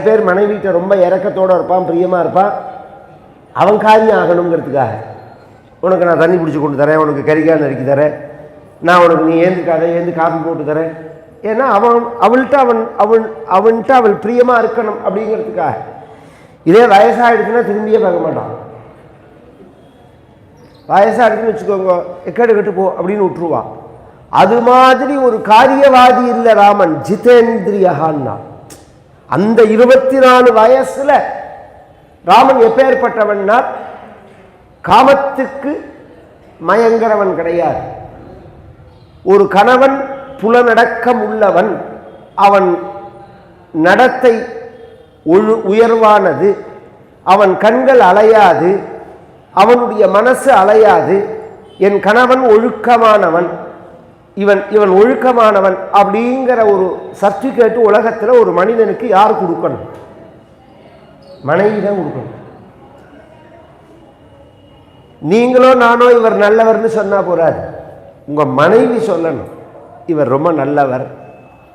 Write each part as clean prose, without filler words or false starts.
பேர் மனைவிட்ட ரொம்ப இறக்கத்தோடு இருப்பான், பிரியமாக இருப்பான். அவன் காரியம் ஆகணுங்கிறதுக்காக உனக்கு நான் தண்ணி பிடிச்சி கொண்டு தரேன், உனக்கு கறிக்காய் நறுக்கி தரேன், நான் உனக்கு நீ ஏந்து காப்பி போட்டு தரேன். ஏன்னா அவன்கிட்ட அவள் பிரியமாக இருக்கணும் அப்படிங்கிறதுக்காக. இதே வயசாகிடுச்சுன்னா திரும்பியே பார்க்க மாட்டான். வயசாகிடுச்சுன்னு வச்சுக்கோங்க, எக்கடு கட்டு போ அப்படின்னு விட்டுருவான். அது மாதிரி ஒரு காரியவாதி இல்லை ராமன், ஜிதேந்திரியகான்னா. அந்த 24 வயசுல ராமன் எப்பேற்பட்டவன்னா காமத்துக்கு மயங்கரவன் கிடையாது. ஒரு கணவன் புலனடக்கம் உள்ளவன், அவன் நடத்தை உயர்வானது, அவன் கண்கள் அலையாது, அவனுடைய மனசு அலையாது. என் கணவன் ஒழுக்கமானவன், இவன் ஒழுக்கமானவன் அப்படிங்கிற ஒரு சர்டிஃபிகேட் உலகத்தில் ஒரு மனிதனுக்கு யார் கொடுக்கணும்? மனைவி தான் கொடுக்கணும். நீங்களோ நானோ இவர் நல்லவர்னு சொன்னா போறாது, உங்க மனைவி சொல்லணும் இவர் ரொம்ப நல்லவர்,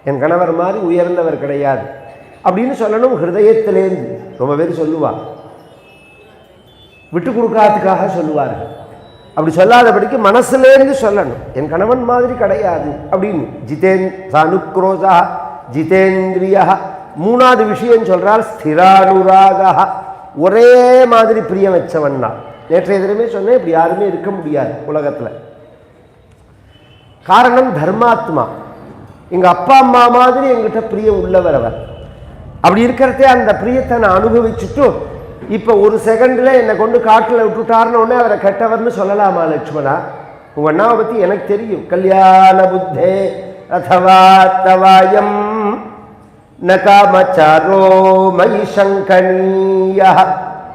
என் கணவர் மாதிரி உயர்ந்தவர் கிடையாது அப்படின்னு சொல்லணும். ஹிருதயத்திலேருந்து ரொம்ப பேர் சொல்லுவா, விட்டு கொடுக்காததுக்காக சொல்லுவார்கள். அப்படி சொல்லாதபடிக்கு மனசுலேருந்து சொல்லணும், என் கணவன் மாதிரி கிடையாது அப்படின்னு. அனுக்ரோஷா ஜிதேந்திரியா. மூணாவது விஷயம் சொல்றால் ஸ்திரானுராகா, ஒரே மாதிரி பிரியம் வச்சவன் தான். நேற்றைய தினமே சொன்னேன், இப்படி யாருமே இருக்க முடியாது உலகத்தில். காரணம் தர்மாத்மா. எங்க அப்பா அம்மா மாதிரி எங்கிட்ட பிரியம் உள்ளவர் அவர். அப்படி இருக்கிறதே அந்த பிரியத்தை நான் அனுபவிச்சுட்டு இப்போ ஒரு செகண்டில் என்னை கொண்டு காட்டில் விட்டுட்டாருன்னு உடனே அவரை கெட்டவர்னு சொல்லலாமா லட்சுமணா? உங்கள் அண்ணாவை பற்றி எனக்கு தெரியும். கல்யாண புத்தே அதவா தவாயம் நகாமச்சாரோ மயி சங்கனீயா.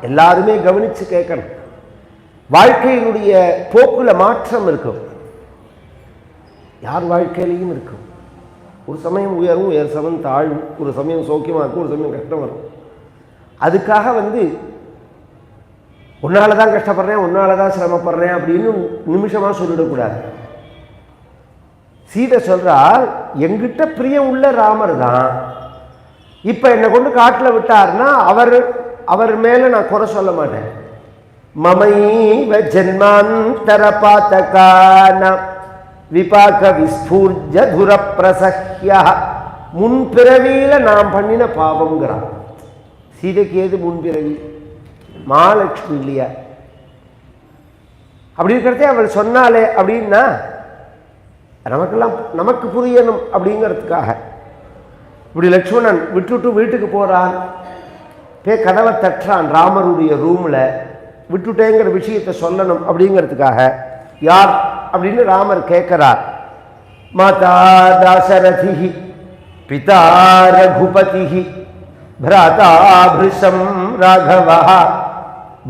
எல்லாருமே கவனித்து கேட்கணும். வாழ்க்கையினுடைய போக்குல மாற்றம் இருக்கும், யார் வாழ்க்கையிலையும் இருக்கும். ஒரு சமயம் உயரும், ஒரு சமயம் தாழும், ஒரு சமயம் சௌக்கியமாக இருக்கும், ஒரு சமயம் கஷ்டம் வரும். அதுக்காக உன்னால தான் கஷ்டப்படுறேன், உன்னால தான் சிரமப்படுறேன் அப்படின்னு நிமிஷமாக சொல்லிடக்கூடாது. சீதை சொல்றால், எங்கிட்ட பிரியம் உள்ள ராமர் தான் இப்போ என்னை கொண்டு காட்டில் விட்டார்னா அவர் மேலே நான் குறை சொல்ல மாட்டேன். மமைவ ஜன்மாந்தர பாத்தகான விபாக விஸ்பூர்ஜ துர பிரசஹ்யா. முன்பிறவியில நாம் பண்ணின பாவங்கிறான். சீதைக்கு ஏது முன்பிறவி? மகாலட்சுமி இல்லையா? அப்படி இருக்கிறதே அவள் சொன்னாலே அப்படின்னா நமக்கு புரியணும் அப்படிங்கிறதுக்காக இப்படி லட்சுமணன் விட்டுட்டு வீட்டுக்கு போறான். கதவை தட்டுறான் ராமருடைய ரூம்ல. விட்டுட்டேங்கிற விஷயத்தை சொல்லணும் அப்படிங்கிறதுக்காக. யார் அப்படின்னு ராமர் கேட்கிறார். மாதா தாசரதி பிதா ரகுபதி भ्राता भृशं राघवः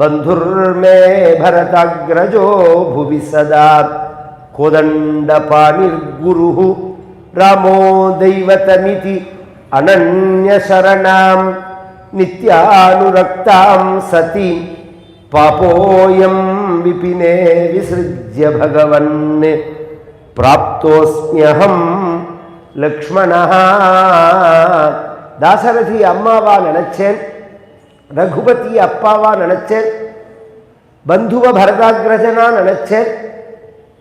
बंधुर्मे भरताग्रजो भुवि सदा कोदंडपाणिर्गुरुः रामो दैवतमिति अनन्य शरणां नित्यानुरक्तां सती पापोऽयं विपिने विसृज्य भगवन् प्राप्तोऽस्म्यहं लक्ष्मणः. தாசரதி அம்மாவா நினைச்சேன், ரகுபதி அப்பாவா நினைச்சேன், பந்துவ பரதாகிரஜனா நினைச்சேன்,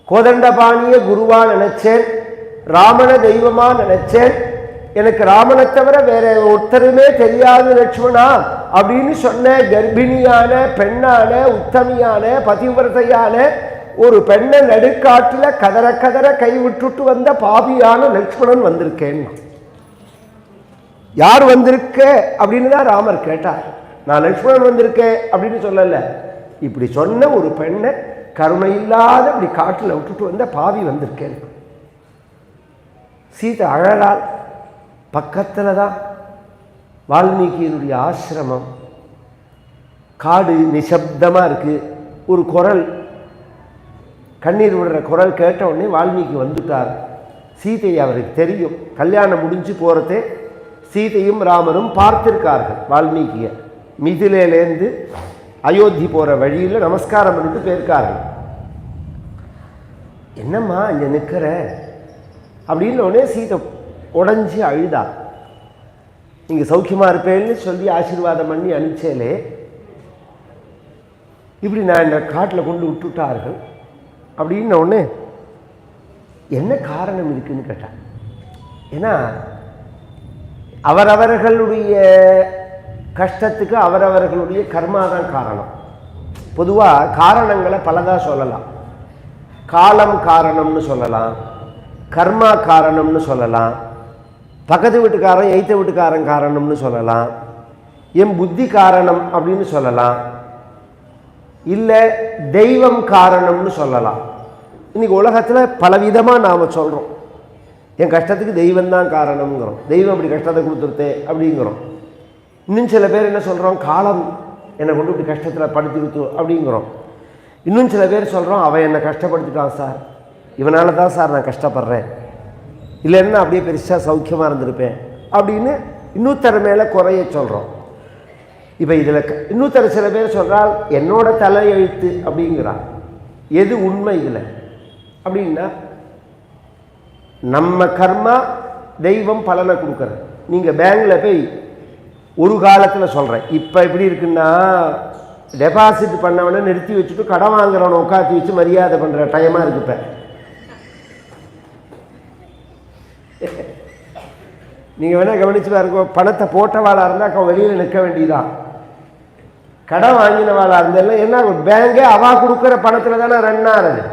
கோதண்டபாணிய குருவா நினைச்சேன், ராமன தெய்வமா நினைச்சேன். எனக்கு ராமனை தவிர வேற ஒருத்தருமே தெரியாது லட்சுமணா அப்படின்னு சொன்ன கர்ப்பிணியான பெண்ணான உத்தமியான பதிவிரதையான ஒரு பெண்ணை நடுக்காட்டில் கதற கதற கைவிட்டுட்டு வந்த பாபியான லட்சுமணன் வந்திருக்கேன். யார் வந்திருக்க அப்படின்னு தான் ராமர் கேட்டார். நான் லட்சுமணன் வந்திருக்கேன் அப்படின்னு சொல்லல. இப்படி சொன்ன ஒரு பெண்ணை கருணை இல்லாத இப்படி காட்டில் விட்டுட்டு வந்த பாவி வந்திருக்கேன். சீதை அழகால். பக்கத்தில் தான் வால்மீகியினுடைய ஆசிரமம். காடு நிசப்தமாக இருக்கு. ஒரு குரல், கண்ணீர் விடுற குரல் கேட்ட உடனே வால்மீகி வந்துட்டார். சீதையை அவருக்கு தெரியும். கல்யாணம் முடிஞ்சு போகிறதே சீதையும் ராமரும் பார்த்திருக்கார்கள் வால்மீகியை. மிதிலேருந்து அயோத்தி போகிற வழியில் நமஸ்காரம் பண்ணிட்டு போயிருக்கார்கள். என்னம்மா இங்கே நிற்கிற அப்படின்னு உடனே சீதை உடஞ்சி அழுதா. நீங்கள் சௌக்கியமாக இருப்பேன்னு சொல்லி ஆசீர்வாதம் பண்ணி அனுப்பிச்சேலே இப்படி நான் இந்த காட்டில் கொண்டு விட்டுட்டார்கள் அப்படின்னு ஒன்று என்ன காரணம் இருக்குன்னு கேட்டான். ஏன்னா அவரவர்களுடைய கஷ்டத்துக்கு அவரவர்களுடைய கர்மா தான் காரணம். பொதுவாக காரணங்களை பலதாக சொல்லலாம். காலம் காரணம்னு சொல்லலாம், கர்மா காரணம்னு சொல்லலாம், பக்கத்து வீட்டுக்காரன் எய்த்த வீட்டுக்காரன் காரணம்னு சொல்லலாம், என் புத்தி காரணம் அப்படின்னு சொல்லலாம், இல்லை தெய்வம் காரணம்னு சொல்லலாம். இன்றைக்கி உலகத்தில் பலவிதமாக நாம் சொல்கிறோம். என் கஷ்டத்துக்கு தெய்வம்தான் காரணம்ங்கிறோம், தெய்வம் அப்படி கஷ்டத்தை கொடுத்துருத்தே அப்படிங்கிறோம். இன்னும் சில பேர் என்ன சொல்கிறோம், காலம் என்னை கொண்டு இப்படி கஷ்டத்தில் படுத்தி கொடுத்து அப்படிங்கிறோம். இன்னும் சில பேர் சொல்கிறோம், அவன் என்னை கஷ்டப்படுத்திட்டான் சார், இவனால தான் சார் நான் கஷ்டப்படுறேன், இல்லைன்னா அப்படியே பெருசாக சௌக்கியமாக இருந்திருப்பேன் அப்படின்னு இன்னொருத்தர மேலே குறைய சொல்கிறோம். இப்போ இதில் இன்னொருத்தர சில பேர் சொல்கிறால் என்னோட தலையெழுத்து அப்படிங்கிறான். எது உண்மை இதில் அப்படின்னா, நம்ம கர்மா தெய்வம் பலனை கொடுக்குறது. நீங்கள் பேங்கில் போய் ஒரு காலத்தில் சொல்கிறேன், இப்போ எப்படி இருக்குன்னா டெபாசிட் பண்ணவனை நிறுத்தி வச்சுட்டு கடன் வாங்குறவனை உட்காந்து வச்சு மரியாதை பண்ணுற டைமாக இருக்கு. இப்போ நீங்கள் வேணால் கவனிச்சு பாருங்க, பணத்தை போட்டவாளாக இருந்தால் அவன் வெளியில் நிற்க வேண்டியதான். கடன் வாங்கினவாளாக இருந்தாலும் என்ன, பேங்கே அவள் கொடுக்குற பணத்தில் தானே ரன் ஆகுது.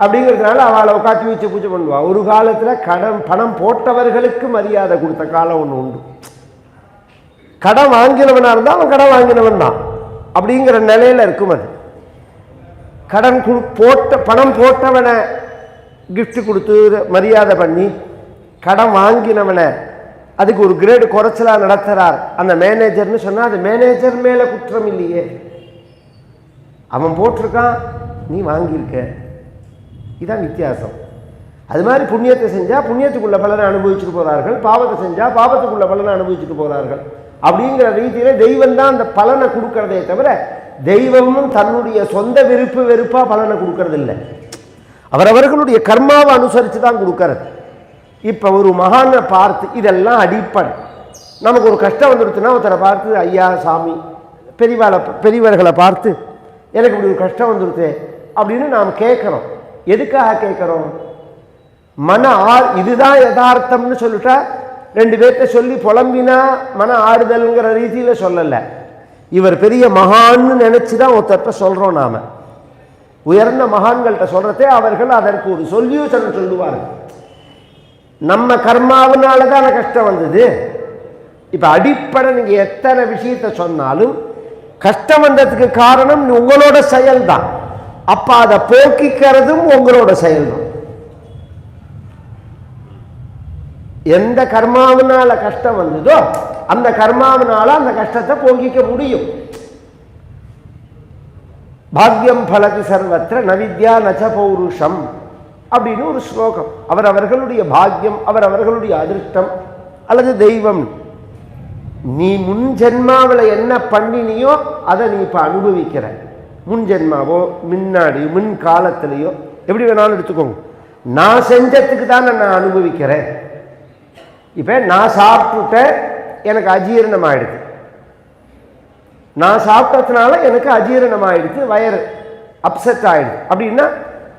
அப்படிங்கிறதுனால அவளை உட்காந்து வச்சு பூஜை பண்ணுவாள். ஒரு காலத்தில் பணம் போட்டவர்களுக்கு மரியாதை கொடுத்த காலம் ஒன்று உண்டு. கடன் வாங்கினவனாக இருந்தால் அவன் கடன் வாங்கினவன் தான் அப்படிங்கிற நிலையில் இருக்கும். அது கடன் பணம் போட்டவனை கிஃப்ட் கொடுத்து மரியாதை பண்ணி, கடன் வாங்கினவனை அதுக்கு ஒரு கிரேடு குறைச்சலாக நடத்துகிறார் அந்த மேனேஜர்னு சொன்னால் அது மேனேஜர் மேலே குற்றம் இல்லையே. அவன் போட்டிருக்கான், நீ வாங்கியிருக்க, இதுதான் வித்தியாசம். அது மாதிரி புண்ணியத்தை செஞ்சால் புண்ணியத்துக்குள்ள பலனை அனுபவிச்சுட்டு போகிறார்கள், பாவத்தை செஞ்சால் பாவத்துக்குள்ள பலனை அனுபவிச்சுட்டு போகிறார்கள். அப்படிங்கிற ரீதியில் தெய்வம் தான் அந்த பலனை கொடுக்கறதே தவிர தெய்வமும் தன்னுடைய சொந்த விருப்பு வெறுப்பாக பலனை கொடுக்கறது இல்லை, அவரவர்களுடைய கர்மாவை அனுசரித்து தான் கொடுக்கறது. இப்போ ஒரு மகானை பார்த்து, இதெல்லாம் அடிப்படை. நமக்கு ஒரு கஷ்டம் வந்துடுச்சுன்னா ஒருத்தரை பார்த்து, ஐயா சாமி பெரியவர்களை பார்த்து எனக்கு இப்படி ஒரு கஷ்டம் வந்துடுச்சு அப்படின்னு நாம் கேட்குறோம். எதுக்காக கேட்குறோம்? இதுதான் யதார்த்தம்னு சொல்லிட்டா ரெண்டு பேர்த்த சொல்லி புலம்பினா மன ஆறுதல்ங்கிற ரீதியில் சொல்லலை. இவர் பெரிய மகான்னு நினச்சி தான் ஒருத்தர்கிட்ட சொல்கிறோம். நாம் உயர்ந்த மகான்கள்கிட்ட சொல்கிறதே அவர்கள் அதற்கு ஒரு சொல்யூஷன் சொல்லுவார்கள். நம்ம கர்மாவனால தான் கஷ்டம் வந்தது. இப்போ அடிப்படை நீங்கள் எத்தனை விஷயத்தை சொன்னாலும் கஷ்டம் வந்ததுக்கு காரணம் உங்களோட செயல் தான். அப்போ அதை போக்கிக்கிறதும் உங்களோட செயல் தான். எந்த கர்மாவனால கஷ்டம் வந்ததோ அந்த கர்மாவனால அந்த கஷ்டத்தை போக்கிக்க முடியும். பாக்யம் பலதி சர்வத்திர நவித்யா நச்ச பௌருஷம் அப்படின்னு ஒரு ஸ்லோகம். அவரவர்களுடைய பாக்யம், அவரவர்களுடைய அதிர்ஷ்டம் அல்லது தெய்வம். நீ முன் ஜென்மாவில் என்ன பண்ணினியோ அதை நீ இப்போ அனுபவிக்கிற. முன் ஜென்மாவோ முன்னாடி முன் காலத்திலேயோ எப்படி வேணாலும் எடுத்துக்கோங்க. நான் செஞ்சதுக்கு தான் நான் அனுபவிக்கிறேன். இப்போ நான் சாப்பிட்டுட்டேன், எனக்கு அஜீரணம் ஆயிடுது. நான் சாப்பிட்டதுனால எனக்கு அஜீரணம் ஆயிடுது, வயறு அப்செட் ஆயிடுது. அப்படின்னா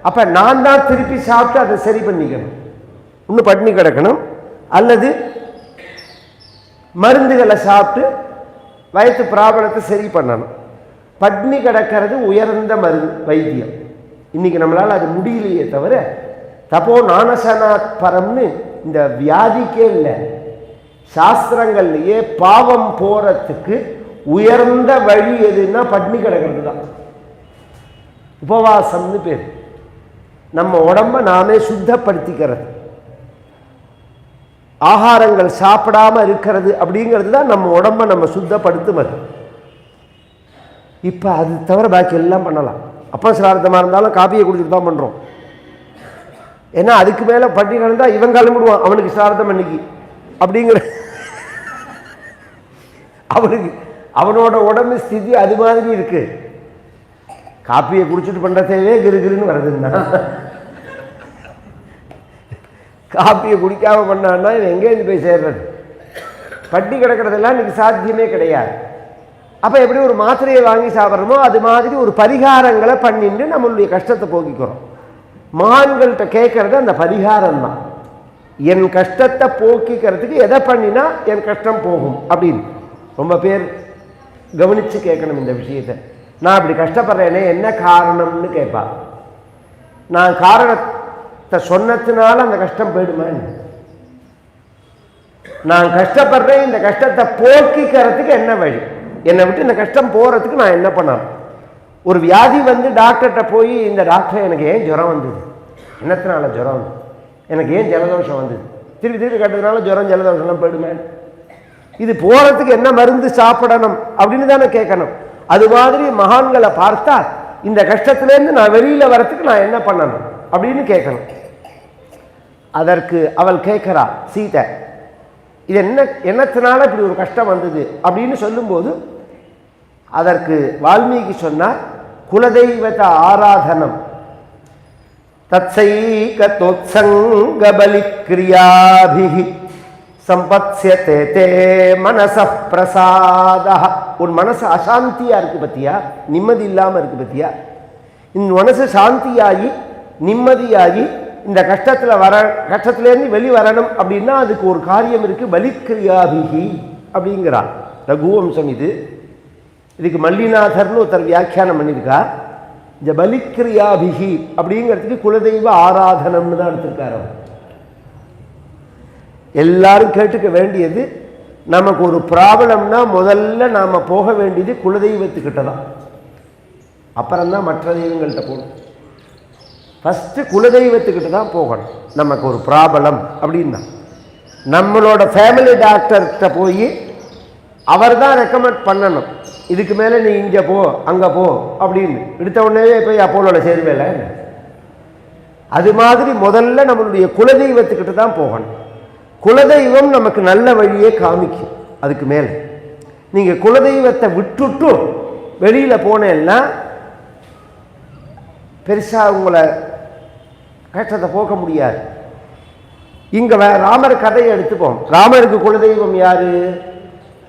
அப்போ நான் தான் திருப்பி சாப்பிட்டு அதை சரி பண்ணிக்கணும், இன்னும் பட்டினி கிடக்கணும். அல்லது மருந்துகளை சாப்பிட்டு வயிற்று பிராபலத்தை சரி பண்ணணும். பட்னி கிடக்கிறது உயர்ந்த வைத்தியம். இன்னைக்கு நம்மளால் அது முடியலையே தவிர தப்போ நானசனாத் பரம்னு இந்த வியாதிக்கே இல்லை. சாஸ்திரங்கள்லையே பாவம் போறதுக்கு உயர்ந்த வழி எதுன்னா பட்னி கிடக்கிறது தான். உபவாசம்னு பேர். நம்ம உடம்ப நாமே சுத்தப்படுத்திக்கிறது, ஆகாரங்கள் சாப்பிடாம இருக்கிறது அப்படிங்கிறது தான் நம்ம உடம்ப நம்ம சுத்தப்படுத்துவது. இப்போ அது தவிர பாக்கி எல்லாம் பண்ணலாம். அப்போ சிரார்த்தமாக இருந்தாலும் காப்பியை குடிச்சிட்டு தான் பண்ணுறோம். ஏன்னா அதுக்கு மேலே பட்டி நடந்தால் இவன் கிளம்பிடுவான், அவனுக்கு சிரார்த்தம் அன்னைக்கு அப்படிங்கிற அவனுக்கு அவனோட உடம்பு ஸ்திதி அது மாதிரி இருக்கு. காப்பியை குடிச்சிட்டு பண்ணுறதேவே கிருகிருன்னு வருதுன்னா காப்பியை குடிக்காம பண்ணான்னா இவன் எங்கேருந்து போய் சேர்றது? பட்டி கிடக்கிறதெல்லாம் இன்னைக்கு சாத்தியமே கிடையாது. அப்போ எப்படி ஒரு மாத்திரையை வாங்கி சாப்பிட்றோமோ அது மாதிரி ஒரு பரிகாரங்களை பண்ணிட்டு நம்மளுடைய கஷ்டத்தை போக்கிக்கிறோம். மகான்கள்கிட்ட கேட்கறது அந்த பரிகாரம் தான். என் கஷ்டத்தை போக்கிக்கிறதுக்கு எதை பண்ணினா என் கஷ்டம் போகும் அப்படின்னு ரொம்ப பேர் கவனித்து கேட்கணும் இந்த விஷயத்தை. நான் இப்படி கஷ்டப்படுறேனே என்ன காரணம்னு கேட்பா. நான் காரணத்தை சொன்னதுனால அந்த கஷ்டம் போயிடுமா? நான் கஷ்டப்படுறேன், இந்த கஷ்டத்தை போக்கிக்கிறதுக்கு என்ன வழி, என்னை விட்டு இந்த கஷ்டம் போகிறதுக்கு நான் என்ன பண்ணணும்? ஒரு வியாதி வந்து டாக்டர்கிட்ட போய் இந்த டாக்டர் எனக்கு ஏன் ஜுரம் வந்தது, என்னத்தினால ஜுரம் வந்தது, எனக்கு ஏன் ஜலதோஷம் வந்தது, திருப்பி திருப்பி கட்டுறதுனால ஜுரம் ஜலதோஷம்லாம் போயிடுமே, இது போகிறதுக்கு என்ன மருந்து சாப்பிடணும் அப்படின்னு தானே கேட்கணும். அது மாதிரி மகான்களை பார்த்தா இந்த கஷ்டத்துலேருந்து நான் வெளியில் வரத்துக்கு நான் என்ன பண்ணணும் அப்படின்னு கேட்கணும். அதற்கு அவள் கேட்குறா சீதை, இது என்னத்தினால இப்படி ஒரு கஷ்டம் வந்தது அப்படின்னு சொல்லும்போது அதற்கு வால்மீகி சொன்னார், குலதெய்வத ஆராதனம் தத்சைகதோத்சங்க பலிக்ரியாபிஹி சம்பத்ஸ்யதே தே மனச பிரசாதா. உன் மனசு அசாந்தியா இருக்கு பத்தியா, நிம்மதி இல்லாமல் இருக்கு பத்தியா, இந்த மனசு சாந்தியாகி நிம்மதியாகி இந்த கஷ்டத்திலேருந்து வெளிவரணும் அப்படின்னா அதுக்கு ஒரு காரியம் இருக்கு, பலிக்ரியாபிஹி அப்படிங்கிறார் ரகுவம்சம். இதுக்கு மல்லிநாதர்னு ஒருத்தர் வியாக்கியானம் பண்ணியிருக்கா. இந்த பலிக்ரியாபிஹி அப்படிங்கிறதுக்கு குலதெய்வ ஆராதனம்னு தான் எடுத்திருக்காரு. எல்லாரும் கேட்டுக்க வேண்டியது, நமக்கு ஒரு ப்ராப்ளம்னா முதல்ல நாம் போக வேண்டியது குலதெய்வத்துக்கிட்ட தான், அப்புறம்தான் மற்ற தெய்வங்கள்கிட்ட போகணும். ஃபஸ்ட்டு குலதெய்வத்துக்கிட்ட தான் போகணும். நமக்கு ஒரு ப்ராப்ளம் அப்படின்னா நம்மளோட ஃபேமிலி டாக்டர்கிட்ட போய் அவர் தான் ரெக்கமெண்ட் பண்ணணும், இதுக்கு மேலே நீ இங்கே போ அங்கே போ அப்படின்னு. எடுத்த உடனே போய் அப்போலோட சேருவேல. அது மாதிரி முதல்ல நம்மளுடைய குலதெய்வத்துக்கிட்ட தான் போகணும். குலதெய்வம் நமக்கு நல்ல வழியே காமிக்கும். அதுக்கு மேலே நீங்கள் குலதெய்வத்தை விட்டுட்டு வெளியில் போனேன்னா பெருசாக உங்களை கஷ்டத்தை போக்க முடியாது. இங்கே ராமர் கதையை எடுத்துப்போம். ராமருக்கு குலதெய்வம் யாரு?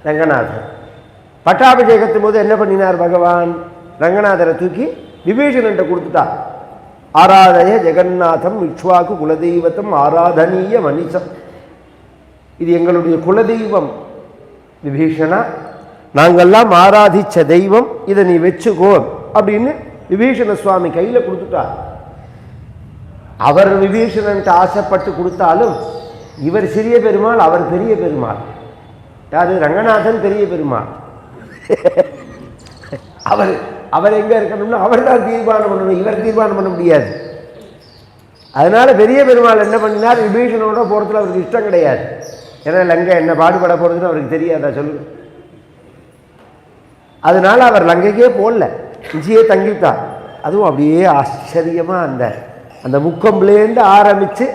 ரங்கநாதர். பட்டாபிஷேகத்தின் போது என்ன பண்ணினார் பகவான்? ரங்கநாதரை தூக்கி விபீஷணன்ட்ட கொடுத்துட்டார். ஆராதய ஜெகநாதம் இக்ஷ்வாக்கு குலதெய்வத்தம் ஆராதனீய மனிஷம். இது எங்களுடைய குலதெய்வம் விபீஷணா, நாங்கள்லாம் ஆராதிச்ச தெய்வம், இதை நீ வச்சுக்கோ அப்படின்னு விபீஷண சுவாமி கையில் கொடுத்துட்டார். அவர் விபீஷணன்ட்டு ஆசைப்பட்டு கொடுத்தாலும் இவர் சிறிய பெருமாள், அவர் பெரிய பெருமாள். யாரு? ரங்கநாதன் பெரிய பெருமாள். அவர் எங்கே இருக்கணும்னா அவர் தான் தீர்மானம் பண்ணணும், இவர் தீர்மானம் பண்ண முடியாது. அதனால பெரிய பெருமாள் என்ன பண்ணினார்? விபீஷணோட போகிறதுல அவருக்கு இஷ்டம் கிடையாது. ஏன்னா லங்கை என்ன பாடுபட போகிறதுன்னு அவருக்கு தெரியாதா சொல்லு. அதனால அவர் லங்கைக்கே போடல, இஞ்சியே தங்கிவிட்டார். அதுவும் அப்படியே ஆச்சரியமாக அந்த முக்கம்புலேருந்து ஆரம்பித்து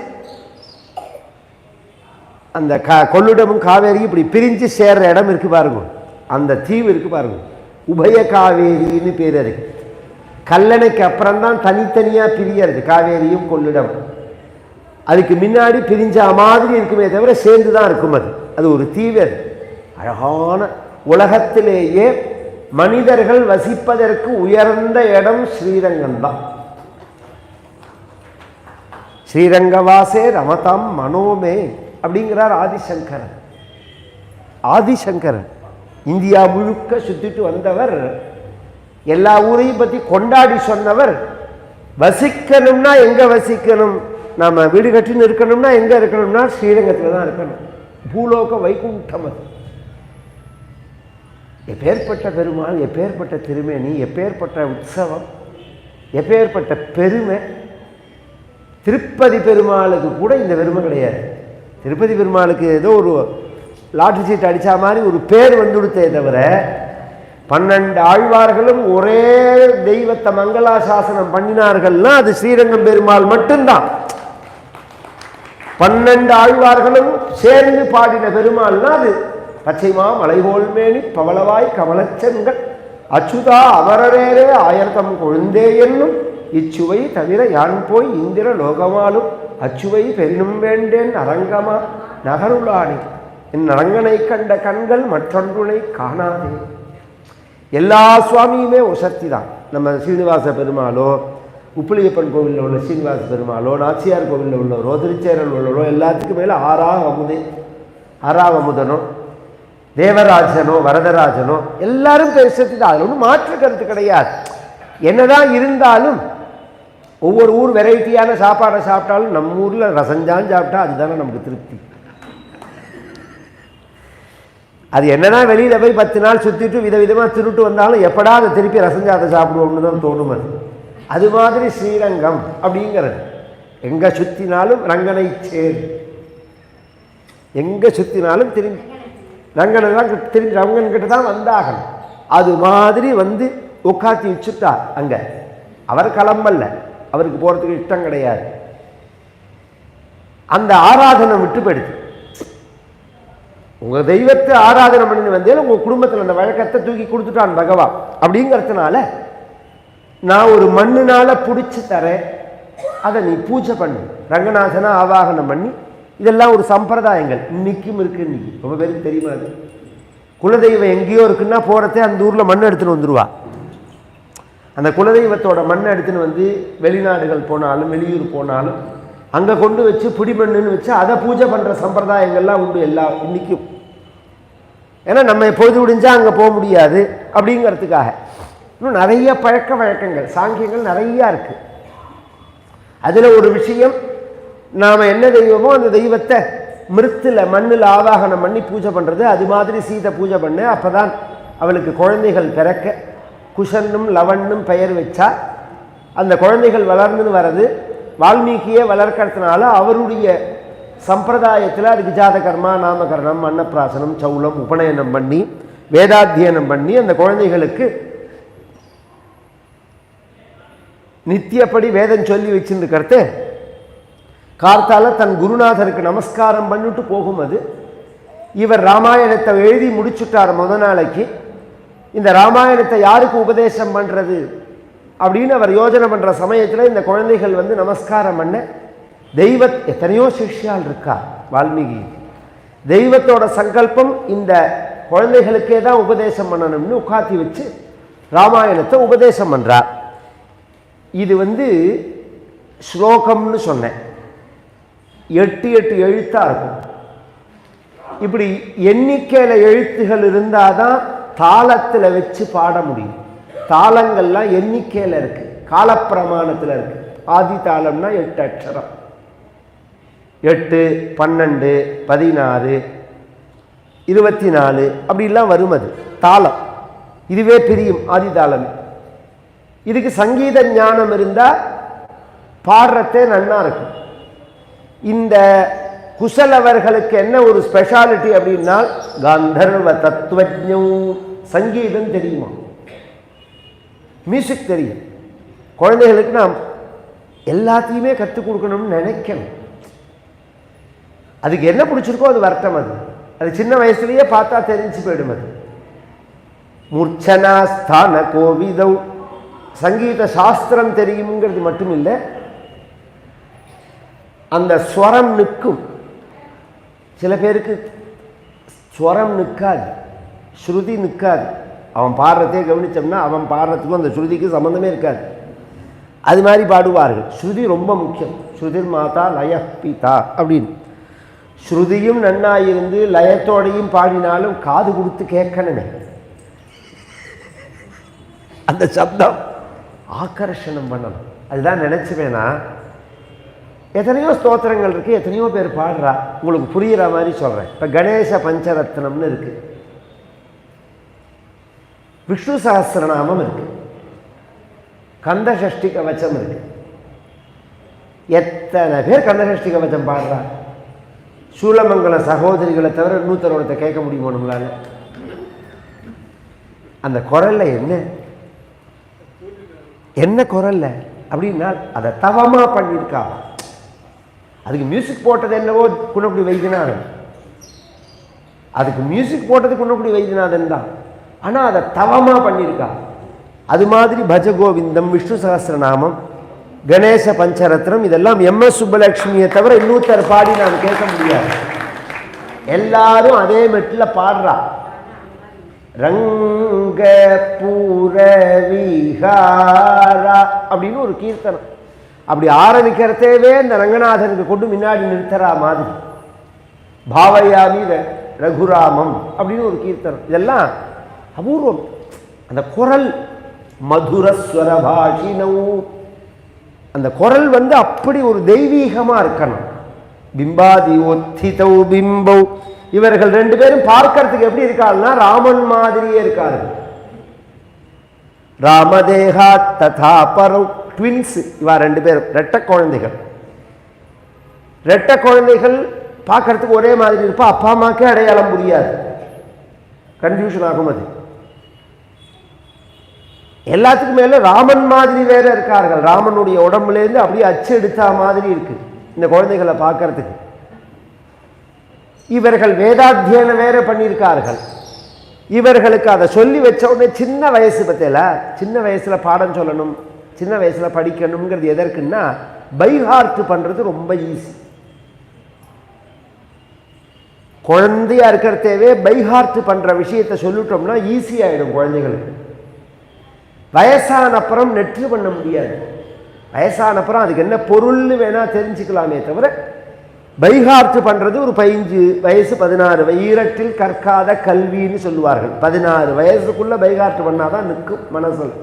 அந்த கொள்ளிடமும் காவேரியும் இப்படி பிரிஞ்சு சேர்ற இடம் இருக்குது பாருங்க, அந்த தீவு இருக்குது பாருங்க, உபய காவேரின்னு பேர். அதுக்கு கல்லணைக்கு அப்புறம்தான் தனித்தனியாக பிரியறது காவேரியும் கொள்ளிடம். அதுக்கு முன்னாடி பிரிஞ்ச மாதிரி இருக்குமே தவிர சேர்ந்து தான் இருக்கும். அது ஒரு தீவு. அது அழகான, உலகத்திலேயே மனிதர்கள் வசிப்பதற்கு உயர்ந்த இடம் ஸ்ரீரங்கம் தான். ஸ்ரீரங்கவாசே ரமதாம் மனோமே அப்படிங்கிறார் ஆதிசங்கரன். ஆதிசங்கரன் இந்தியா முழுக்க சுத்திட்டு வந்தவர், எல்லா ஊரையும் பற்றி கொண்டாடி சொன்னவர். வசிக்கணும்னா எங்கே வசிக்கணும்? நாம் வீடு கட்டின்னு இருக்கணும்னா எங்கே இருக்கணும்னா ஸ்ரீரங்கத்தில் தான் இருக்கணும். பூலோக வைகுண்டம். அது எப்பேற்பட்ட பெருமாள், எப்பேற்பட்ட திருமேனி, எப்பேற்பட்ட உற்சவம், எப்பேற்பட்ட பெருமை. திருப்பதி பெருமாளுக்கு கூட இந்த பெருமை கிடையாது. திருப்பதி பெருமாளுக்கு ஏதோ ஒரு லாட்டரி சீட் அடித்தா மாதிரி ஒரு பேர் வந்துடுத்தே தவிர 12 ஆழ்வார்களும் ஒரே தெய்வத்தை மங்களாசாசனம் பண்ணினார்கள்னா அது ஸ்ரீரங்கம் பெருமாள் மட்டும்தான். 12 ஆழ்வார்களும் சேர்ந்து பாடின பெருமாள்னா அது பச்சைமா மலைபோல்மேனி பவளவாய் கமலச்செங்கல் அச்சுதா அமரரேரே ஆயர்தம் கொழுந்தே என்னும் இச்சுவை தவிர யான் போய் இந்திர லோகமாலும் அச்சுவை பெரினும் வேண்டேன் அரங்கமா நகருளானி. என் ரங்கனை கண்ட கண்கள் மற்றொன்றுனை காணாதே. எல்லா சுவாமியுமே ஒசக்தி தான். நம்ம சீனிவாச பெருமாளோ, உப்பிலியப்பன் கோவிலில் உள்ள சீனிவாச பெருமாளோ, நாச்சியார் கோவிலில் உள்ளவரோ, திருச்சேரல் உள்ளவரோ எல்லாத்துக்கும் மேலே ஆறாவமுதனோ, தேவராஜனோ, வரதராஜனோ எல்லாரும் பெருசக்தி தான். அதில் ஒன்றும் மாற்று கருத்து கிடையாது. என்னதான் இருந்தாலும் ஒவ்வொரு ஊர் வெரைட்டியான சாப்பாடை சாப்பிட்டாலும் நம்ம ஊரில் ரசஞ்சான் சாப்பிட்டா அதுதானே நமக்கு திருப்தி. அது என்னன்னா வெளியில் போய் 10 நாள் சுற்றிட்டு விதவிதமாக திருட்டு வந்தாலும் எப்படா அதை திருப்பி ரசஞ்சாதை சாப்பிடுவோம்னு தான் தோணும். அது மாதிரி ஸ்ரீரங்கம் அப்படிங்கிறது எங்கே சுற்றினாலும் ரங்கனை சேர், எங்கே சுற்றினாலும் திரும்பி ரங்கனை தான் திரும்பி ரங்கன்கிட்ட தான் வந்தாகணும். அது மாதிரி வந்து உட்காத்தி வச்சுட்டா அங்கே. அவர் கிளம்பல்ல, அவருக்கு போகிறதுக்கு இஷ்டம் கிடையாது. அந்த ஆராதனை விட்டு போயிடுது. உங்கள் தெய்வத்தை ஆராதனை பண்ணி வந்தேன், உங்கள் குடும்பத்தில் அந்த வழக்கத்தை தூக்கி கொடுத்துட்டான் பகவான். அப்படிங்கிறதுனால நான் ஒரு மண்ணுனால பிடிச்சி தரேன், அதை நீ பூஜை பண்ணு, ரங்கநாதனை ஆவாகனம் பண்ணி. இதெல்லாம் ஒரு சம்பிரதாயங்கள் இன்னைக்கும் இருக்கு. இன்னைக்கு ரொம்ப பேருக்கு தெரியுமா? அது குலதெய்வம் எங்கேயோ இருக்குன்னா போகிறதே அந்த ஊரில் மண் எடுத்துன்னு வந்துடுவா. அந்த குலதெய்வத்தோட மண்ணை எடுத்துன்னு வந்து வெளிநாடுகள் போனாலும் வெளியூர் போனாலும் அங்கே கொண்டு வச்சு பிடிமண்ணுன்னு வச்சு அதை பூஜை பண்ணுற சம்பிரதாயங்கள்லாம் உண்டு எல்லா இன்னைக்கும். ஏன்னா நம்ம எப்பொழுது முடிஞ்சால் அங்கே போக முடியாது அப்படிங்கிறதுக்காக. இன்னும் நிறைய பழக்க வழக்கங்கள் சாங்கியங்கள் நிறையா இருக்குது. அதில் ஒரு விஷயம், நாம் என்ன தெய்வமோ அந்த தெய்வத்தை மிருத்தில் மண்ணில் ஆவாகனம் பண்ணி பூஜை பண்ணுறது. அது மாதிரி சீதை பூஜை பண்ண அப்போ தான் அவளுக்கு குழந்தைகள் பிறக்க குஷன்னும் லவண்ணும் பெயர் வச்சா அந்த குழந்தைகள் வளர்ந்துன்னு வர்றது வால்மீகியே வளர்க்கறதுனால அவருடைய சம்பிரதாயத்தில் அதுக்கு ஜாத கர்மா, நாமகரணம், அன்னப்பிராசனம், சௌலம், உபநயனம் பண்ணி வேதாத்தியனம் பண்ணி அந்த குழந்தைகளுக்கு நித்தியப்படி வேதம் சொல்லி வச்சுருக்கிறது. கார்த்தால தன் குருநாதருக்கு நமஸ்காரம் பண்ணிட்டு போகும். அது இவர் ராமாயணத்தை எழுதி முடிச்சுட்டார் முத நாளைக்கு. இந்த ராமாயணத்தை யாருக்கு உபதேசம் பண்ணுறது அப்படின்னு அவர் யோஜனை பண்ணுற சமயத்தில் இந்த குழந்தைகள் வந்து நமஸ்காரம் பண்ண எத்தனையோ சிஷ்யால் இருக்கா வால்மீகி. தெய்வத்தோட சங்கல்பம் இந்த குழந்தைகளுக்கே தான் உபதேசம் பண்ணணும்னு உட்காத்தி வச்சு ராமாயணத்தை உபதேசம் பண்ணுறார். இது வந்து ஸ்லோகம்னு சொன்னேன். 8 எழுத்தாக இருக்கும். இப்படி எண்ணிக்கையில் எழுத்துகள் இருந்தால் தான் தாளத்தில் வச்சு பாட முடியும். தாளங்கள்லாம் எண்ணிக்கையில் இருக்கு, காலப்பிரமாணத்தில் இருக்கு. ஆதி தாளம்னா 8 அக்ஷரம். 8, 12, 16, 24 அப்படிலாம் வரும். அது தாளம். இதுவே பிரியும் ஆதி தாளம். இதுக்கு சங்கீத ஞானம் இருந்தால் பாடுறதே நன்னா இருக்கும். இந்த குசலவர்களுக்கு என்ன ஒரு ஸ்பெஷாலிட்டி அப்படின்னா காந்தர்வ தத்துவஜம், சங்கீதம் தெரியுமா, மியூசிக் தெரியும். குழந்தைகளுக்கு நாம் எல்லாத்தையுமே கற்றுக் கொடுக்கணும்னு நினைக்கணும். அதுக்கு என்ன பிடிச்சிருக்கோ அது வரட்டும். அது சின்ன வயசுலேயே பார்த்தா தெரிஞ்சு போயிடும். அது மூர்ச்சனா ஸ்தான கோவிதௌ, சங்கீத சாஸ்திரம் தெரியுங்கிறது மட்டும் இல்லை, அந்த ஸ்வரம் நிற்கும். சில பேருக்கு ஸ்வரம் நிற்காது, ஸ்ருதி நிற்காது. அவன் பாடுறதே கவனித்தோம்னா அவன் பாடுறதுக்கும் அந்த ஸ்ருதிக்கு சம்மந்தமே இருக்காது. அது மாதிரி பாடுவார்கள். ஸ்ருதி ரொம்ப முக்கியம். ஸ்ருதிர் மாதா லய பிதா அப்படின்னு. ஸ்ருதியும் நன்னாயிருந்து லயத்தோடையும் பாடினாலும் காது கொடுத்து கேட்கணுமே. அந்த சப்தம் ஆக்கர்ஷணம் பண்ணணும். அதுதான் நினச்சுவேனா. எத்தனையோ ஸ்தோத்திரங்கள் இருக்குது, எத்தனையோ பேர் பாடுறா. உங்களுக்கு புரிகிற மாதிரி சொல்கிறேன். இப்போ கணேச பஞ்சரத்னம்னு இருக்குது, விஷ்ணு சஹஸ்ரநாமம் இருக்குது, கந்தசஷ்டி கவச்சம் இருக்குது. எத்தனை பேர் கந்தசஷ்டி கவச்சம் பாடுறா? சூலமங்கல சகோதரிகளை தவிர இன்னொருத்தரோட கேட்க முடியுமோ நம்மளால? அந்த குரல்ல என்ன குரல்ல அப்படின்னா அதை தவமா பண்ணியிருக்கா. அதுக்கு மியூசிக் போட்டது என்னவோ குன்னக்குடி வைத்தியநாதன், அதுக்கு மியூசிக் போட்டது குன்னக்குடி வைத்தியநாதன் தான். ஆனால் அதை தவமா பண்ணியிருக்கா. அது மாதிரி பஜகோவிந்தம், விஷ்ணு சகஸ்ரநாமம், கணேச பஞ்சரத்னம் இதெல்லாம் MS சுப்பலட்சுமியை தவிர இன்னொருத்தர் பாடி நான் கேட்க முடியாது. எல்லாரும் அதே மெட்டில் பாடுறா. ரங்க பூர விஹாரா அப்படின்னு ஒரு கீர்த்தனம். அப்படி ஆரம்பிக்கிறதேவே இந்த ரங்கநாதனுக்கு கொண்டு முன்னாடி நிறுத்துறா மாதிரி. பாவயாமி ரகுராமம் அப்படின்னு ஒரு கீர்த்தனம். இதெல்லாம் அபூர்வம். அந்த குரல் மதுரஸ்வர பாஷினவு, அந்த குரல் அப்படி ஒரு தெய்வீகமா இருக்கணும். பிம்பாதி ஒத்திதௌ பிம்பௌ, இவர்கள் ரெண்டு பேரும் பார்க்கறதுக்கு எப்படி இருக்காருன்னா ராமன் மாதிரியே இருக்காரு. ராமதேகா ததா பரௌ, ட்வின்ஸ். இவா ரெண்டு பேரும் ரெட்ட குழந்தைகள். ரெட்ட குழந்தைகள் பார்க்கறதுக்கு ஒரே மாதிரி இருப்பா. அப்பா அம்மாக்கே அடையாளம் புரியாது, கன்ஃபியூஷன் ஆகும். அது எல்லாத்துக்கும் மேல ராமன் மாதிரி வேற இருக்கார்கள். ராமனுடைய உடம்புலேருந்து அப்படியே அச்சு எடுத்தா மாதிரி இருக்கு இந்த குழந்தைகளை பார்க்கறதுக்கு. இவர்கள் வேதாத்தியனம் வேற பண்ணியிருக்கார்கள். இவர்களுக்கு அதை சொல்லி வச்ச உடனே சின்ன வயசு பத்தியில, சின்ன வயசுல பாடம் சொல்லணும், சின்ன வயசுல படிக்கணுங்கிறது எதற்குன்னா பைஹார்ட் பண்றது ரொம்ப ஈஸி. குழந்தையா இருக்கிறதேவே பைஹார்ட் பண்ற விஷயத்தை சொல்லிட்டோம்னா ஈஸி ஆயிடும் குழந்தைகளுக்கு. வயசான அப்புறம் நெற்று பண்ண முடியாது. வயசான அப்புறம் அதுக்கு என்ன பொருள்னு வேணா தெரிஞ்சுக்கலாமே தவிர பைஹார்ட் பண்றது ஒரு 15 வயசு 16 ஈரட்டில் கற்காத கல்வின்னு சொல்லுவார்கள். 16 வயசுக்குள்ள பைஹார்ட் பண்ணாதான் நிற்கும் மனசில்.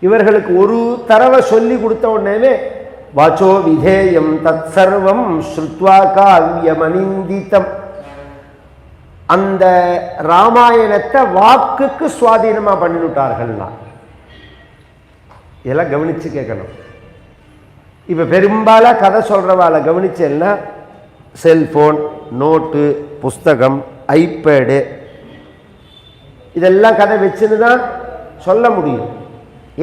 இவர்களுக்கு ஒரு தடவை சொல்லி கொடுத்த உடனே வாச்சோ விதேயம் தத் சர்வம் ஸ்ருத்வா காவியமனிந்திதம், அந்த ராமாயணத்தை வாக்குக்கு சுவாதீனமா பண்ணிவிட்டார்கள்னா. இதெல்லாம் கவனிச்சு கேட்கணும். இப்ப பெரும்பாலா கதை சொல்றவாளை கவனிச்சேன்னா செல்போன், நோட்டு, புஸ்தகம், ஐபேடு இதெல்லாம் கதை வச்சுன்னு தான் சொல்ல முடியும்.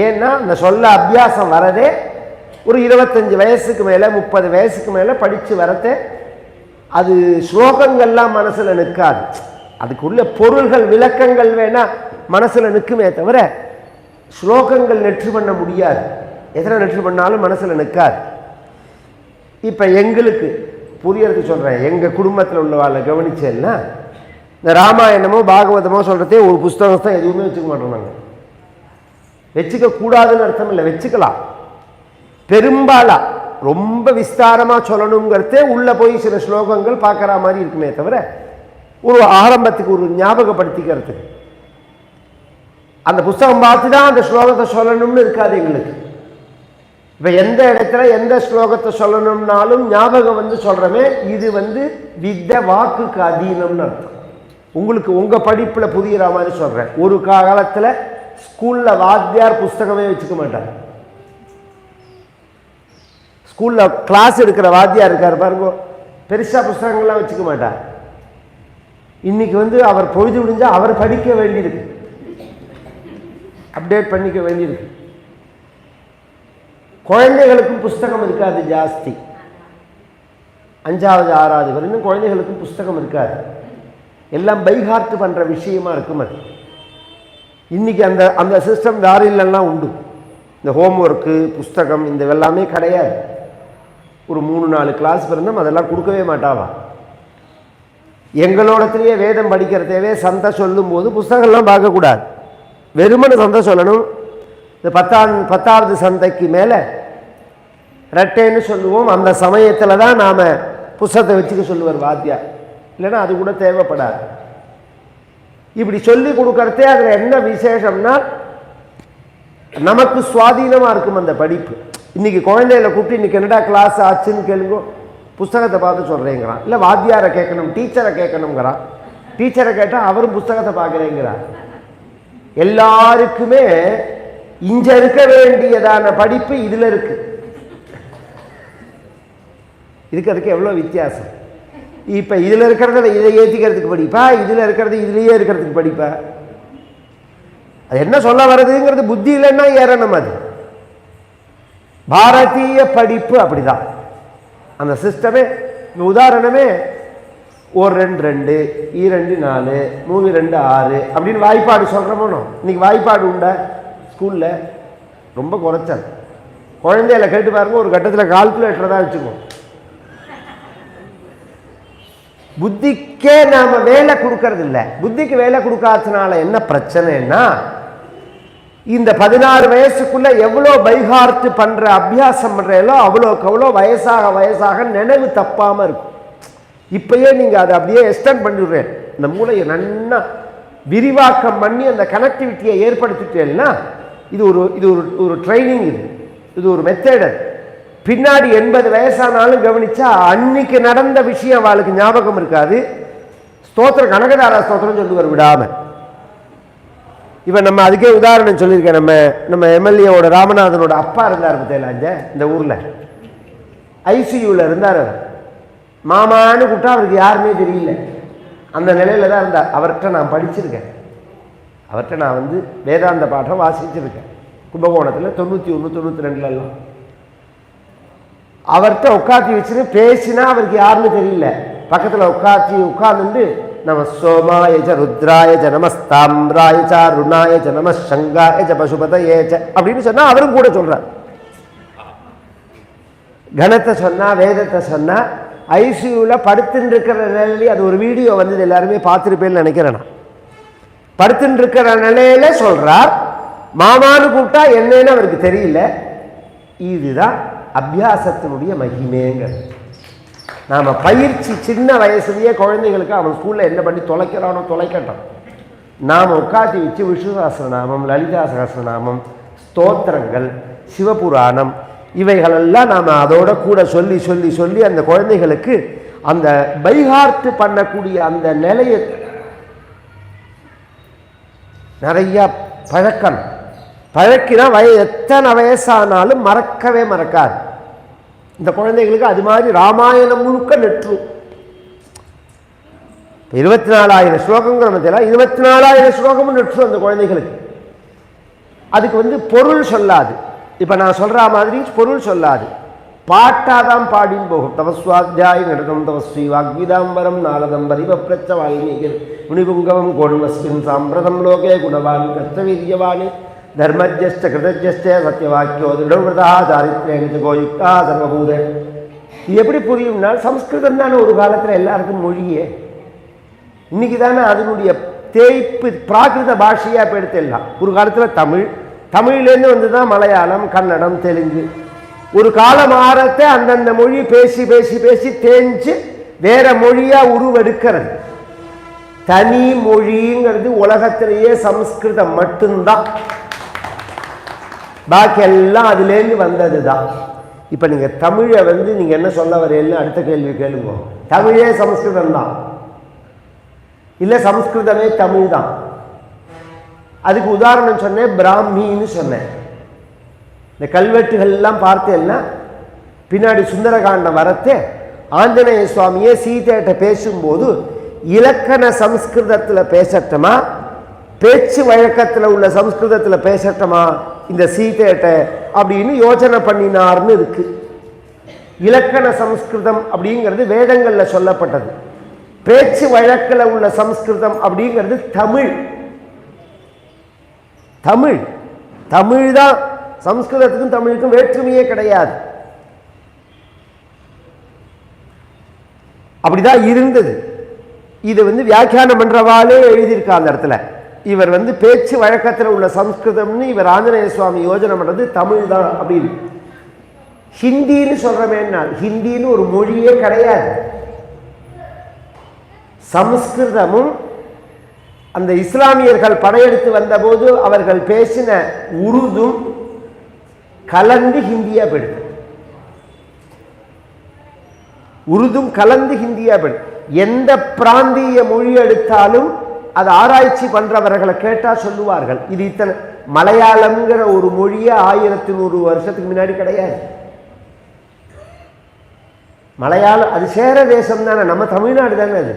ஏன்னா இந்த சொல்ல அபியாசம் வரதே ஒரு 25 வயசுக்கு மேல 30 வயசுக்கு மேல படிச்சு வரதே. அது ஸ்லோகங்கள்லாம் மனசுல நிற்காது. அதுக்குள்ள பொருள்கள் விளக்கங்கள் வேணா மனசுல நிற்குமே தவிர ஸ்லோகங்கள் நெற்று பண்ண முடியாது. எத்தனை நெற்று பண்ணாலும் மனசுல நிற்காது. இப்ப எங்களுக்கு புரியறதுக்கு சொல்றேன். எங்க குடும்பத்தில் உள்ளவாளை கவனிச்சேன்னா இந்த ராமாயணமோ பாகவதமோ சொல்றதே ஒரு புஸ்தகத்தை எதுவுமே வச்சுக்க மாட்டோம். நாங்கள் வச்சுக்க கூடாதுன்னு அர்த்தம் இல்லை, வச்சுக்கலாம். பெரும்பாலா ரொம்ப விஸ்தாரமா சொல்லணுங்கிறதே உள்ள போய் சில ஸ்லோகங்கள் பார்க்குற மாதிரி இருக்குமே தவிர ஒரு ஆரம்பத்துக்கு ஒரு ஞாபகப்படுத்திக்கிறதுக்கு அந்த புஸ்தகம் பார்த்து தான் அந்த ஸ்லோகத்தை சொல்லணும்னு இருக்காது எங்களுக்கு. இப்போ எந்த இடத்துல எந்த ஸ்லோகத்தை சொல்லணும்னாலும் ஞாபகம் சொல்றமே. இது வித்த வாக்குக்கு அதீனம்னு அர்த்தம். உங்களுக்கு உங்க படிப்புல புரியுற மாதிரி சொல்றேன். ஒரு காலத்துல ஸ்கூல்ல வாத்தியார் புஸ்தகமே வச்சுக்க மாட்டார். ஸ்கூல்ல கிளாஸ் எடுக்கிற வாத்தியார் இருக்காரு பாருங்க, பெருசா புஸ்தகங்கள்லாம் வச்சுக்க மாட்டார். இன்னைக்கு அவர் பொழுது விடிஞ்சா அவர் படிக்க வேண்டியிருக்கு, அப்டேட் பண்ணிக்க வேண்டியிருக்கு. குழந்தைகளுக்கும் புஸ்தகம் இருக்காது ஜாஸ்தி. 5வது 6வது வரைக்கும் குழந்தைகளுக்கும் புஸ்தகம் இருக்காது. எல்லாம் பைஹார்ட் பண்ற விஷயமா இருக்கும். அது இன்னைக்கு அந்த அந்த சிஸ்டம் வேறையிலெல்லாம் உண்டு. இந்த ஹோம்ஒர்க்கு புஸ்தகம் இந்த எல்லாமே கிடையாது. ஒரு 3-4 கிளாஸ் பிறந்தோம், அதெல்லாம் கொடுக்கவே மாட்டாவா. எங்களோடத்திலேயே வேதம் படிக்கிறதேவே சந்தை சொல்லும் போது புஸ்தகம்லாம் பார்க்கக்கூடாது, வெறுமனு சந்தை சொல்லணும். இந்த 10வது சந்தைக்கு மேலே ரெட்டைன்னு சொல்லுவோம். அந்த சமயத்தில் தான் நாம் புஸ்தகத்தை வச்சுக்க சொல்லுவார் வாத்தியார், இல்லைன்னா அது கூட தேவைப்படாது. இப்படி சொல்லி கொடுக்கறதே அதில் என்ன விசேஷம்னா நமக்கு சுவாதீனமாக இருக்கும் அந்த படிப்பு. இன்னைக்கு குழந்தைகளை கூப்பிட்டு இன்னைக்கு என்னடா கிளாஸ் ஆச்சுன்னு கேளுங்க, புஸ்தகத்தை பார்த்து சொல்கிறேங்கிறான். இல்லை வாத்தியாரை கேட்கணும், டீச்சரை கேட்கணுங்கிறான். டீச்சரை கேட்டால் அவரும் புஸ்தகத்தை பார்க்குறேங்கிறார். எல்லாருக்குமே இங்க இருக்க வேண்டியதான படிப்பு இதுல இருக்கு. அதுக்கு எவ்வளவு வித்தியாசம். இப்ப இதுல இருக்கிறத இதை ஏத்திக்கிறதுக்கு படிப்பா, இதுல இருக்கிறது இதுலயே இருக்கிறதுக்கு படிப்பா. அது என்ன சொல்ல வருதுங்கிறது புத்தி இல்லைன்னா ஏறணும். அது பாரதிய படிப்பு அப்படிதான். அந்த சிஸ்டமே உதாரணமே 1-2 2 4 3 2 6 அப்படின்னு வாய்ப்பாடு சொல்றோமோ. இன்னைக்கு வாய்ப்பாடு உண்டா ஸ்கூல்ல? ரொம்ப குறைச்சல். குழந்தையில கேட்டு பாருங்க, ஒரு கட்டத்தில் கால்குலேட்டர் தான் வச்சுக்கோ. புத்திக்கே நாம வேலை கொடுக்கறது இல்லை. புத்திக்கு வேலை கொடுக்காததுனால என்ன பிரச்சனைன்னா, இந்த 16 வயசுக்குள்ள எவ்வளோ பைஹார்ட் பண்ற அபியாசம் பண்றீங்களோ அவ்வளோக்கு அவ்வளோ வயசாக வயசாக நினைவு தப்பாம இருக்கும். இப்பயே நீங்க அதை அப்படியே எக்ஸ்டெண்ட் பண்ணிடுறேன், இந்த மூளையை நன்னா விரிவாக்கம் பண்ணி அந்த கனெக்டிவிட்டியை ஏற்படுத்திட்டேன்னா இது ஒரு இது ஒரு ஒரு ட்ரைனிங், இது ஒரு மெத்தேடு. பின்னாடி 80 வயசானாலும் கவனிச்சா அன்னைக்கு நடந்த விஷயம் அவளுக்கு ஞாபகம் இருக்காது. ஸ்தோத்திரம் கனகதாரா ஸ்தோத்திரம் சொல்லுவார் விடாம. இவன் நம்ம அதுக்கே உதாரணம் சொல்லியிருக்கேன். நம்ம எம்எல்ஏவோட ராமநாதனோட அப்பா இருந்தார் பத்தியலாஞ்ச இந்த ஊரில் ஐசியூவில் இருந்தார். மாமான்னு கூப்பிட்டா அவருக்கு யாருமே தெரியல, அந்த நிலையில தான் இருந்தார். அவர்கிட்ட நான் படிச்சிருக்கேன், அவர்கிட்ட நான் வந்து வேதாந்த பாடம் வாசிச்சிருக்கேன் கும்பகோணத்தில் 91 92 அவர்கிட்ட உட்காத்தி வச்சுன்னு பேசினா அவருக்கு யாருன்னு தெரியல. பக்கத்தில் உட்கார்ந்து நம சோமாயச்ச ருத்ராயச்ச நமஸ்தாம்ராயச்ச ருணாயச்ச நம சங்காயச்ச பசுபதயேச்ச அப்படின்னு சொன்னா அவரும் கூட சொல்றார். கணத்தை சொன்னா வேதத்தை சொன்னா ஐசியூவில் படுத்துட்டு இருக்கிற நிலையிலே அது ஒரு வீடியோ வந்து எல்லாருமே பார்த்துருப்பேன்னு நினைக்கிறேன். நான் படுத்துட்டு இருக்கிற நிலையில சொல்றார், மாமான்னு கூப்பிட்டா என்னன்னு அவருக்கு தெரியல. இதுதான் அபியாசத்தினுடைய மகிமேங்கிறது. நாம பயிற்சி சின்ன வயசுலயே குழந்தைகளுக்கு அவன் ஸ்கூல்ல என்ன பண்ணி தொலைக்கிறானோ தொலைக்கட்டும். நாம் உட்காத்தி வச்சு விஷ்ணு சஹஸ்ரநாமம், லலிதா சஹஸ்ரநாமம், ஸ்தோத்திரங்கள், சிவபுராணம் இவைகளெல்லாம் நாம் அதோட கூட சொல்லி சொல்லி சொல்லி அந்த குழந்தைகளுக்கு அந்த பைஹார்ட் பண்ணக்கூடிய அந்த நிலையை நிறைய பழக்கணும். பழக்கினா எத்தனை வயசானாலும் மறக்கவே மறக்காது. இந்த குழந்தைகளுக்கு அது மாதிரி ராமாயணம் முழுக்க நெற்றும். 24,000 ஸ்லோகங்கள் மத்தியில் 24,000 ஸ்லோகமும் நெற்றும் அந்த குழந்தைகளுக்கு. அதுக்கு வந்து பொருள் சொல்லாது. இப்போ நான் சொல்ற மாதிரி பொருள் சொல்லாது, பாட்டாதான் பாடின்னு போகும். தவஸ்வாத்தியாய நடனம் தவஸ்ரீ வாக்விதாம்பரம் நாலதம் பரிவப்ரச்ச வால்மீகிர் முனிபுங்கவம் கோண்மஸ்மின் சாம்பிரதம் லோகே குணவான் கர்த்தவீரியவானி தர்மஜ்யஸ்ட கிருதஜ்யஸ்ட சத்யவாக்கியோ திருடவிரதா தாரித்ரேன கோயுக்தா சர்வபூத. இது எப்படி புரியும்னா, சம்ஸ்கிருதம் தானே ஒரு காலத்தில் எல்லாருக்கும் மொழியே. இன்னைக்கு தானே அதனுடைய தேய்ப்பு பிராகிருத பாஷையாக இப்போ எடுத்துடலாம். ஒரு காலத்தில் தமிழ், தமிழ்லேருந்து வந்து தான் மலையாளம், கன்னடம், தெலுங்கு. ஒரு காலம் ஆரத்தை அந்தந்த மொழி பேசி பேசி பேசி தேஞ்சு வேற மொழியா உருவெடுக்கிறது. தனி மொழிங்கிறது உலகத்திலேயே சம்ஸ்கிருதம் மட்டும்தான். பாக்கி எல்லாம் அதுலேருந்து வந்தது தான். இப்போ நீங்கள் தமிழை வந்து நீங்கள் என்ன சொல்ல வரீங்கன்னு அடுத்த கேள்வி கேளுங்க. தமிழே சம்ஸ்கிருதம் தான் இல்லை சம்ஸ்கிருதமே தமிழ் தான். அதுக்கு உதாரணம் சொன்னேன், பிராமின்னு சொன்னேன். இந்த கல்வெட்டுகள்லாம் பார்த்தேன்னா பின்னாடி சுந்தரகாண்டம் வரத்தே ஆஞ்சநேய சுவாமியே சீதையிட்ட பேசும்போது இலக்கண சம்ஸ்கிருதத்தில் பேசட்டமா, பேச்சு வழக்கத்தில் உள்ள சம்ஸ்கிருதத்தில் பேசட்டமா இந்த சீதையிட்ட அப்படின்னு யோசனை பண்ணினார்னு இருக்கு. இலக்கண சம்ஸ்கிருதம் அப்படிங்கிறது வேதங்களில் சொல்லப்பட்டது. பேச்சு வழக்கில் உள்ள சம்ஸ்கிருதம் அப்படிங்கிறது தமிழ். தமிழ் தமிழ் தான். சம்ஸ்கிருதத்துக்கும் தமிழுக்கும் வேற்றுமையே கிடையாது. அப்படிதான் இருந்தது. இது வந்து வியாக்கியானம் பண்றவாலே எழுதியிருக்கா அந்த இடத்துல. இவர் வந்து பேச்சு வழக்கத்தில் உள்ள சம்ஸ்கிருதம்னு இவர் ஆஞ்சநேய சுவாமி யோஜனை பண்றது தமிழ் தான் அப்படின்னு. ஹிந்தின்னு சொல்றமேன்னா ஹிந்தின்னு ஒரு மொழியே கிடையாது. சம்ஸ்கிருதமும் அந்த இஸ்லாமியர்கள் படையெடுத்து வந்தபோது அவர்கள் பேசின உருதும் கலந்து ஹிந்தியா போயிடுது. உருதும் கலந்து ஹிந்தியா போயிடுது. எந்த பிராந்திய மொழி எடுத்தாலும் அது ஆராய்ச்சி பண்றவர்களை கேட்டா சொல்லுவார்கள், இது இத்தனை மலையாளம்ங்கிற ஒரு மொழியே 1100 வருஷத்துக்கு முன்னாடி கிடையாது. மலையாளம் அது சேர தேசம் தானே, நம்ம தமிழ்நாடு தானே. அது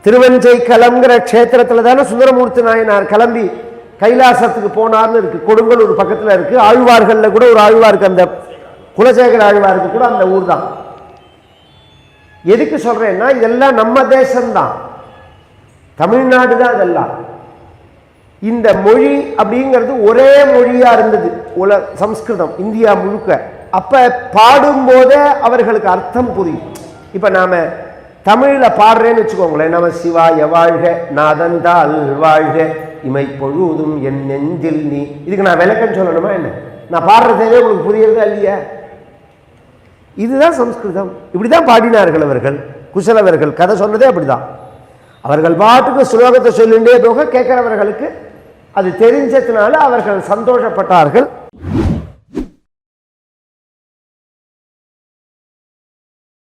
திருவஞ்சை கலம்ங்கிற க்ஷேத்திரத்தில் தானே சுந்தரமூர்த்தி நாயனார் கிளம்பி கைலாசத்துக்கு போனார்னு இருக்கு. கொடுங்கலூர் பக்கத்தில் இருக்கு. ஆழ்வார்கள்ல கூட ஒரு ஆழ்வாருக்கு, அந்த குலசேகர ஆழ்வாருக்கு கூட அந்த ஊர் தான். எதுக்கு சொல்றேன்னா இதெல்லாம் நம்ம தேசம்தான், தமிழ்நாடு தான் இதெல்லாம். இந்த மொழி அப்படிங்கிறது ஒரே மொழியா இருந்தது சம்ஸ்கிருதம் இந்தியா முழுக்க. அப்ப பாடும்போதே அவர்களுக்கு அர்த்தம் புரியும். இப்போ நாம் தமிழில் பாடுறேன்னு வச்சுக்கோங்களேன், நம சிவாய வாழ்க நாதந்தால் வாழ்க இமை பொழுதும் என் நெஞ்சில் நீ. இதுக்கு நான் விளக்கம் சொல்லணுமா என்ன? நான் பாடுறதே உங்களுக்கு புரியுறதா இல்லையா? இதுதான் சம்ஸ்கிருதம். இப்படி தான் பாடினார்கள் அவர்கள். குசலவர்கள் கதை சொன்னதே அப்படிதான். அவர்கள் பாட்டுக்கு ஸ்லோகத்தை சொல்லிண்டே போக கேட்கிறவர்களுக்கு அது தெரிஞ்சதுனால அவர்கள் சந்தோஷப்பட்டார்கள்.